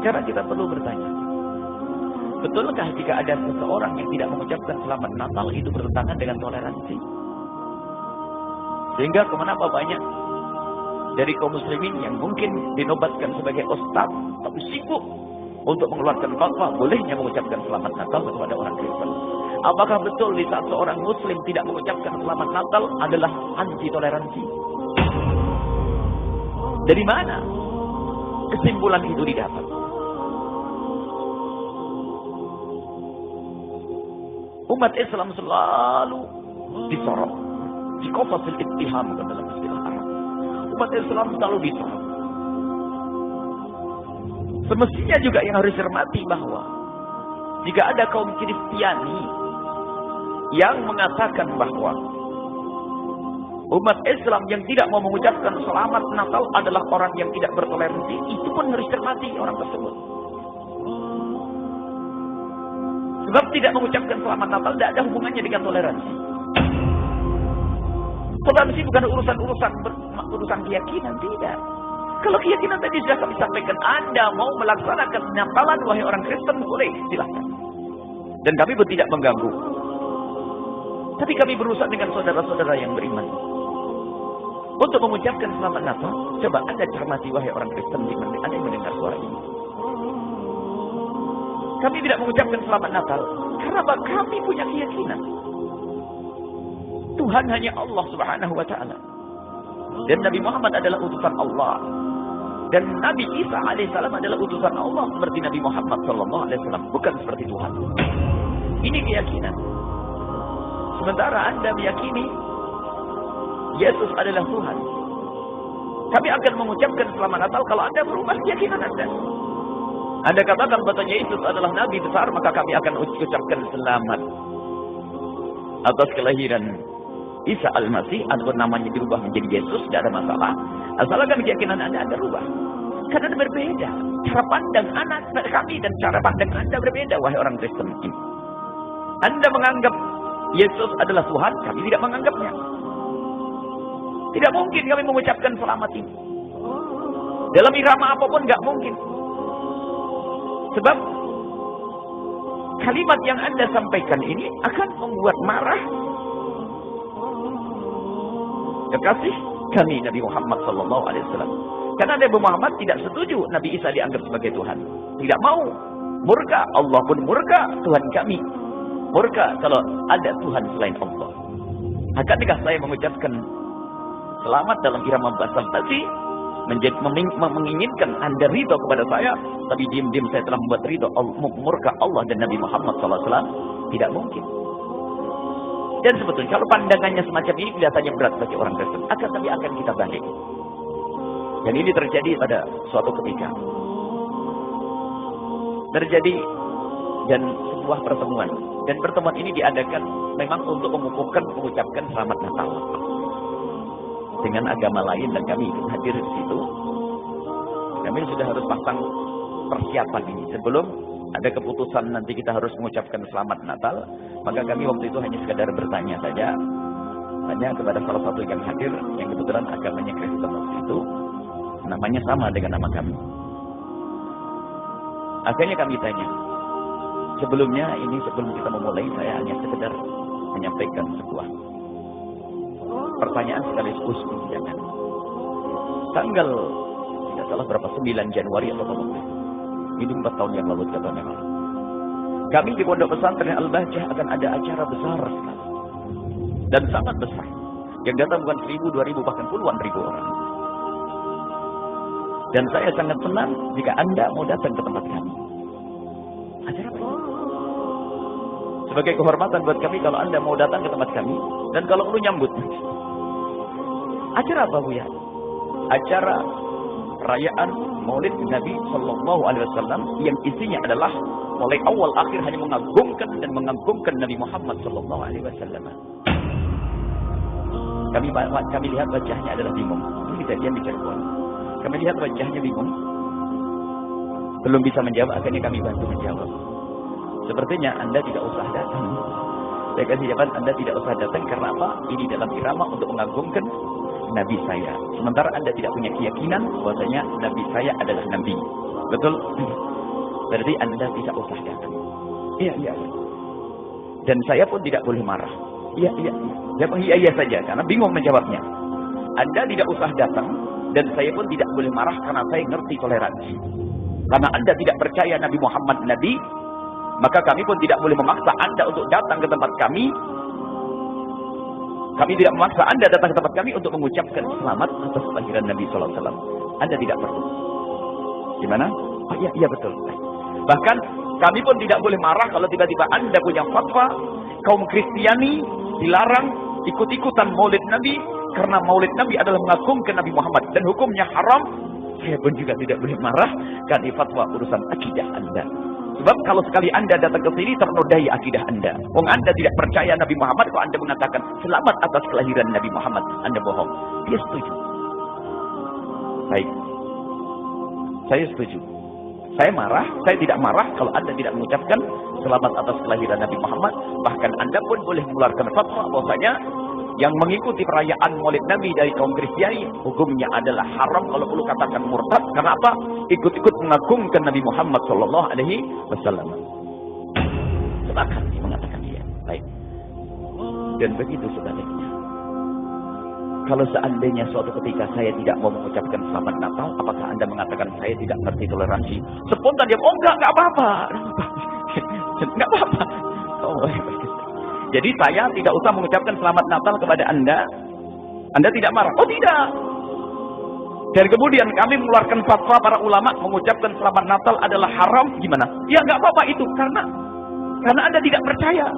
Sekarang kita perlu bertanya, betulkah jika ada seseorang yang tidak mengucapkan selamat Natal itu bertentangan dengan toleransi? Sehingga kenapa banyak dari kaum muslimin yang mungkin dinobatkan sebagai ustaz, tapi sibuk untuk mengeluarkan fatwa bolehnya mengucapkan selamat Natal kepada orang Kristen. Apakah betul di saat seorang muslim tidak mengucapkan selamat Natal adalah anti toleransi? Dari mana kesimpulan itu didapat? Umat Islam selalu disorot, dikofasil ittiham dalam istilah Arab. Umat Islam selalu disorot. Semestinya juga yang harus cermati bahwa jika ada kaum Kristiani yang mengatakan bahwa umat Islam yang tidak mau mengucapkan selamat Natal adalah orang yang tidak bertoleransi, itu pun harus cermati orang tersebut. Sebab tidak mengucapkan selamat Natal tidak ada hubungannya dengan toleransi. Toleransi bukan urusan keyakinan, tidak. Kalau keyakinan tadi sudah kami sampaikan, Anda mau melaksanakan Natalan wahai orang Kristen, boleh, silahkan. Dan kami pun tidak mengganggu. Tapi kami berusaha dengan saudara-saudara yang beriman untuk mengucapkan selamat Natal. Coba Anda cermati wahai orang Kristen, Anda yang mendengar suara ini. Kami tidak mengucapkan selamat Natal karena kami punya keyakinan Tuhan hanya Allah Subhanahu wa taala. Dan Nabi Muhammad adalah utusan Allah. Dan Nabi Isa alaihissalam adalah utusan Allah seperti Nabi Muhammad sallallahu alaihi wasallam, bukan seperti Tuhan. Ini keyakinan. Sementara Anda meyakini Yesus adalah Tuhan. Kami akan mengucapkan selamat Natal kalau Anda berubah keyakinan Anda. Anda katakan bahwa Yesus adalah Nabi besar, maka kami akan ucapkan selamat atas kelahiran Isa Al-Masih, atau namanya dirubah menjadi Yesus, tidak ada masalah. Asalkan keyakinan Anda rubah. Karena berbeda. Cara pandang anak kami dan cara pandang Anda berbeda, wahai orang Kristen. Anda menganggap Yesus adalah Tuhan, kami tidak menganggapnya. Tidak mungkin kami mengucapkan selamat ini. Dalam irama apapun tidak mungkin. Sebab kalimat yang Anda sampaikan ini akan membuat marah kekasih kami Nabi Muhammad sallallahu alaihi wasallam. Karena Nabi Muhammad tidak setuju Nabi Isa dianggap sebagai Tuhan. Tidak mau. Murka, Allah pun murka, Tuhan kami murka kalau ada Tuhan selain Allah. Akankah saya mengucapkan selamat dalam irama bahasa basi, menginginkan Anda ridho kepada saya, tapi diam-diam saya telah membuat ridho murka Allah dan Nabi Muhammad sallallahu alaihi wasallam? Tidak mungkin. Dan sebetulnya kalau pandangannya semacam ini kelihatannya berat bagi orang Kristen, tapi akan kita balik. Dan ini terjadi pada suatu ketika. Terjadi dan sebuah pertemuan. Dan pertemuan ini diadakan memang untuk mengucapkan selamat Natal dengan agama lain, dan kami ikut hadir di situ. Kami sudah harus pasang persiapan ini sebelum ada keputusan nanti kita harus mengucapkan selamat Natal. Maka kami waktu itu hanya sekadar bertanya saja, tanya kepada salah satu yang hadir yang kebetulan agamanya Kristen waktu itu, namanya sama dengan nama kami. Akhirnya kami tanya, sebelum kita memulai, saya hanya sekedar menyampaikan sebuah pertanyaan sekaligus ujian. Tanggal tidak salah berapa, 9 Januari atau apa, ini 4 tahun yang lalu, 3 tahun yang lalu, kami di Pondok Pesantren Al-Bahjah akan ada acara besar sekali dan sangat besar, yang datang bukan 1.000, 2.000, bahkan puluhan ribu orang. Dan saya sangat senang jika Anda mau datang ke tempat kami. Acara apa ini? Sebagai kehormatan buat kami kalau Anda mau datang ke tempat kami, dan kalau perlu nyambut. Acara apa, Bu ya? Acara perayaan Maulid Nabi Sallallahu Alaihi Wasallam yang isinya adalah mulai awal akhir hanya mengagungkan Nabi Muhammad Sallallahu Alaihi Wasallam. Kami lihat wajahnya adalah bingung. Ini kejadian di Cirebon. Kami lihat wajahnya bingung, belum bisa menjawab. Akhirnya kami bantu menjawab. Sepertinya Anda tidak usah datang. Saya kasih jawaban, Anda tidak usah datang karena apa? Ini dalam irama untuk mengagungkan Nabi saya. Sementara Anda tidak punya keyakinan bahwasanya Nabi saya adalah Nabi. Betul? Berarti Anda tidak usah datang. Iya, iya. Dan saya pun tidak boleh marah. Iya, iya, iya. Jawab iya, iya saja, karena bingung menjawabnya. Anda tidak usah datang, dan saya pun tidak boleh marah karena saya ngerti toleransi. Karena Anda tidak percaya Nabi Muhammad Nabi, maka kami pun tidak boleh memaksa Anda untuk datang ke tempat kami. Kami tidak memaksa Anda datang ke tempat kami untuk mengucapkan selamat atas kelahiran Nabi SAW. Anda tidak perlu. Gimana? Oh iya, iya betul. Bahkan kami pun tidak boleh marah kalau tiba-tiba Anda punya fatwa kaum Kristiani dilarang ikut-ikutan Maulid Nabi karena Maulid Nabi adalah mengagungkan Nabi Muhammad dan hukumnya haram. Saya pun juga tidak boleh marah karena fatwa urusan akidah Anda. Sebab kalau sekali Anda datang ke sini ternodai akidah Anda. Wong Anda tidak percaya Nabi Muhammad, kalau Anda mengatakan selamat atas kelahiran Nabi Muhammad, Anda bohong. Dia setuju. Baik. Saya setuju. Saya marah, saya tidak marah kalau Anda tidak mengucapkan selamat atas kelahiran Nabi Muhammad. Bahkan Anda pun boleh mengeluarkan fatwa bahwasanya yang mengikuti perayaan Maulid Nabi dari kaum Kristiani hukumnya adalah haram, kalau perlu katakan murtad. Karena apa? Ikut-ikut mengagungkan Nabi Muhammad sallallahu alaihi wasallam. Sepakat mengatakan dia. Baik. Dan begitu sebaliknya. Kalau seandainya suatu ketika saya tidak mau mengucapkan selamat Natal, apakah Anda mengatakan saya tidak ngerti toleransi? Spontan dia, oh enggak apa-apa. Enggak apa-apa. Oh, jadi saya tidak usah mengucapkan selamat Natal kepada Anda. Anda tidak marah? Oh tidak. Dan kemudian kami mengeluarkan fatwa para ulama mengucapkan selamat Natal adalah haram. Gimana? Ya nggak apa-apa itu karena Anda tidak percaya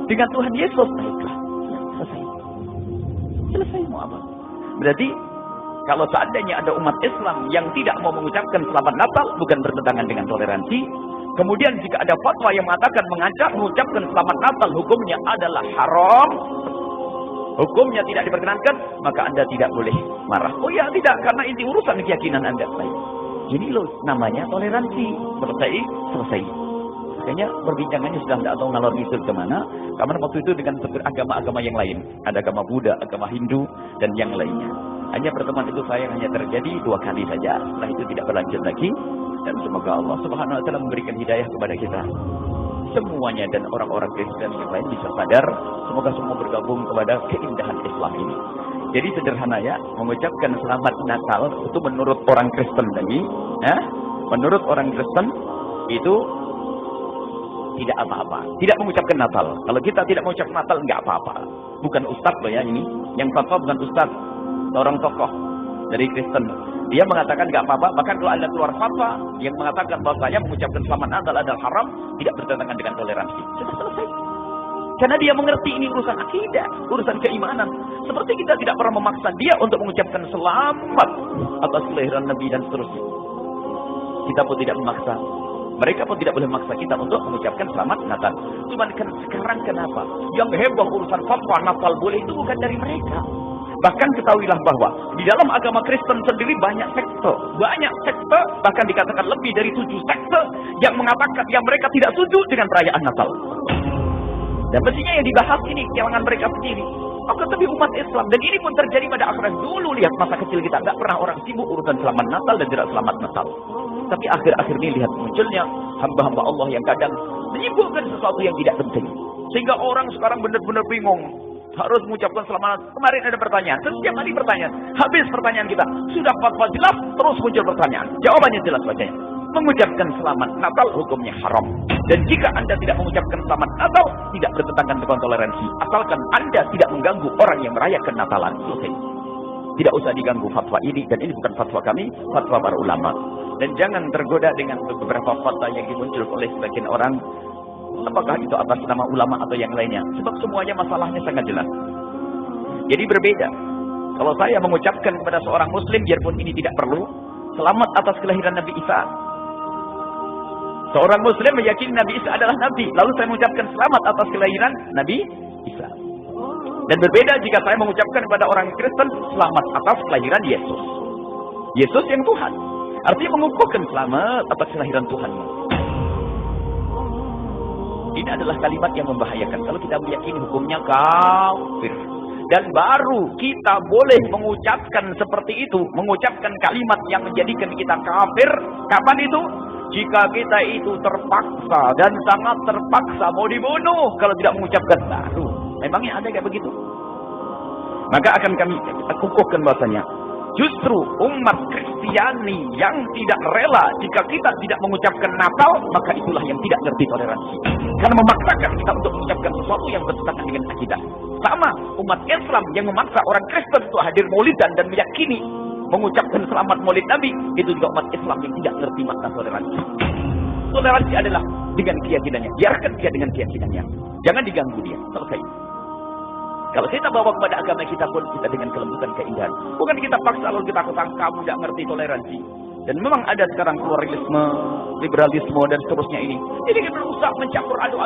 dengan Tuhan Yesus. Baiklah, selesai mau apa? Berarti kalau seandainya ada umat Islam yang tidak mau mengucapkan selamat Natal, bukan bertentangan dengan toleransi. Kemudian jika ada fatwa yang mengatakan mengucapkan selamat Natal hukumnya adalah haram, hukumnya tidak diperkenankan, maka Anda tidak boleh marah. Oh ya tidak, karena ini urusan keyakinan Anda. Baik. Jadi loh namanya toleransi. Selesai. Kayaknya perbincangannya sudah tidak tahu ngalor ngidul kemana. Karena waktu itu dengan agama-agama yang lain. Ada agama Buddha, agama Hindu, dan yang lainnya. Hanya pertemuan itu saya hanya terjadi 2 kali saja. Setelah itu tidak berlanjut lagi. Dan semoga Allah Subhanahu wa taala memberikan hidayah kepada kita semuanya, dan orang-orang Kristen yang lain bisa sadar. Semoga semua bergabung kepada keindahan Islam ini. Jadi sederhana ya, mengucapkan selamat Natal itu menurut orang Kristen lagi, ya, menurut orang Kristen itu tidak apa-apa. Tidak mengucapkan Natal. Kalau kita tidak mengucapkan Natal enggak apa-apa. Bukan ustaz loh ya ini. Yang fatwa bukan ustaz, seorang tokoh dari Kristen. Dia mengatakan enggak apa-apa. Bahkan kalau Anda keluar fatwa yang mengatakan bahwasanya mengucapkan selamat Natal adalah haram, tidak bertentangan dengan toleransi. Sudah selesai. Karena dia mengerti ini urusan akidah, urusan keimanan. Seperti kita tidak pernah memaksa dia untuk mengucapkan selamat atas kelahiran Nabi dan seterusnya. Kita pun tidak memaksa. Mereka pun tidak boleh memaksa kita untuk mengucapkan selamat Natal. Cuman kan sekarang kenapa? Yang heboh urusan fatwa Natal boleh itu bukan dari mereka. Bahkan ketahuilah bahwa di dalam agama Kristen sendiri banyak sekte. Banyak sekte, bahkan dikatakan lebih dari 7 sekte yang mengatakan yang mereka tidak setuju dengan perayaan Natal. Dan mestinya yang dibahas ini kalangan mereka sendiri. Akan tapi umat Islam. Dan ini pun terjadi pada akhir dulu. Lihat masa kecil kita. Tidak pernah orang sibuk urusan selamat Natal dan tidak selamat Natal. Tapi akhir-akhir ini lihat munculnya hamba-hamba Allah yang kadang menyibukkan sesuatu yang tidak penting. Sehingga orang sekarang benar-benar bingung. Harus mengucapkan selamat. Kemarin ada pertanyaan. Setiap hari pertanyaan. Habis pertanyaan kita. Sudah fatwa jelas, terus muncul pertanyaan. Jawabannya jelas bacanya. Mengucapkan selamat Natal hukumnya haram. Dan jika Anda tidak mengucapkan selamat Natal, tidak bertentangan dengan toleransi. Asalkan Anda tidak mengganggu orang yang merayakan Natalan. Selesai. Tidak usah diganggu fatwa ini. Dan ini bukan fatwa kami, fatwa para ulama. Dan jangan tergoda dengan beberapa fatwa yang dimuncul oleh sebagian orang. Apakah itu atas nama ulama atau yang lainnya. Sebab semuanya masalahnya sangat jelas. Jadi berbeda. Kalau saya mengucapkan kepada seorang muslim, biarpun ini tidak perlu, selamat atas kelahiran Nabi Isa. Seorang muslim meyakini Nabi Isa adalah Nabi. Lalu saya mengucapkan selamat atas kelahiran Nabi Isa. Dan berbeda jika saya mengucapkan kepada orang Kristen, selamat atas kelahiran Yesus. Yesus yang Tuhan. Artinya mengukuhkan selamat atas kelahiran Tuhanmu. Ini adalah kalimat yang membahayakan. Kalau kita meyakini hukumnya kafir. Dan baru kita boleh mengucapkan seperti itu. Mengucapkan kalimat yang menjadikan kita kafir. Kapan itu? Jika kita itu terpaksa dan sangat terpaksa mau dibunuh kalau tidak mengucapkan baru. Memangnya ada kayak begitu? Maka akan kami kukuhkan bahasanya, justru umat Kristiani yang tidak rela jika kita tidak mengucapkan Natal, maka itulah yang tidak ngerti toleransi. Karena memaksakan kita untuk mengucapkan sesuatu yang bertentangan dengan akidah. Sama umat Islam yang memaksa orang Kristen untuk hadir maulidan dan meyakini mengucapkan selamat maulid Nabi, itu juga umat Islam yang tidak ngerti makna toleransi. Toleransi adalah dengan keyakinannya. Biarkan dia dengan keyakinannya. Jangan diganggu dia. Selesai. Kalau kita bawa kepada agama kita pun, kita dengan kelembutan keindahan. Bukan kita paksa lalu kita katakan kamu tidak ngerti toleransi. Dan memang ada sekarang pluralisme, liberalisme dan seterusnya ini. Jadi kita berusaha mencampur aduk